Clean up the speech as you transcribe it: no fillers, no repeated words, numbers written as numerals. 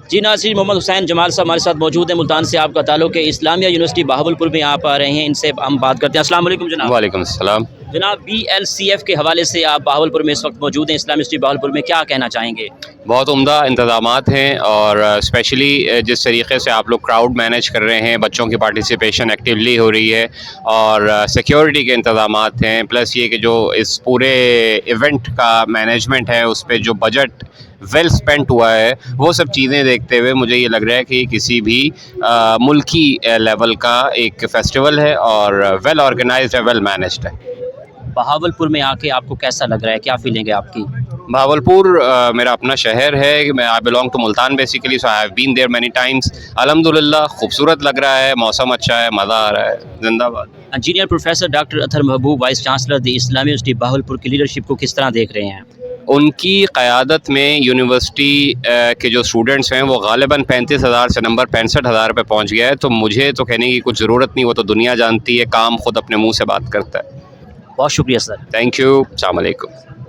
जी नाज़रीन, मोहम्मद हुसैन जमाल साहब हमारे साथ मौजूद हैं। मुल्तान से आपका ताल्लुक़ है। इस्लामिया यूनिवर्सिटी बहावलपुर में आप आ रहे हैं, इनसे हम बात करते हैं। अस्सलाम वालेकुम जनाब। वालेकुम अस्सलाम। जनाब, BLCF के हवाले से आप बहावलपुर में इस वक्त मौजूद हैं, इस्लामिक यूनिवर्सिटी बहावलपुर में, क्या कहना चाहेंगे? बहुत उम्दा इंतज़ामात हैं और स्पेशली जिस तरीके से आप लोग क्राउड मैनेज कर रहे हैं, बच्चों की पार्टिसिपेशन एक्टिवली हो रही है और सिक्योरिटी के इंतज़ामात हैं, प्लस ये कि जो इस पूरे इवेंट का मैनेजमेंट है उस पे जो बजट वेल स्पेंट हुआ है, वो सब चीज़ें देखते हुए मुझे ये लग रहा है कि किसी भी मुल्की लेवल का एक फ़ेस्टिवल है और वेल ऑर्गेनाइज्ड है, वेल मैनेज्ड है। बहावलपुर में आके आपको कैसा लग रहा है, क्या फीलिंग है आपकी? भावलपुर मेरा अपना शहर है कि मैं I belong to Multan basically, so I have been there many times. अल्हम्दुलिल्लाह खूबसूरत लग रहा है, मौसम अच्छा है, मज़ा आ रहा है। जिंदाबाद। Engineer professor doctor Athar Mehboob, vice chancellor the Islamic university Bahawalpur की लीडरशिप को किस तरह देख रहे हैं? उनकी क़यादत में यूनिवर्सिटी के जो स्टूडेंट्स हैं वो गालिबन 35,000 से नंबर 65,000 पे पहुँच गया है, तो मुझे तो कहने की कुछ ज़रूरत नहीं, वो तो दुनिया जानती है, काम खुद अपने मुँह से बात करता है। बहुत शुक्रिया सर। Thank you. अस्सलाम वालेकुम।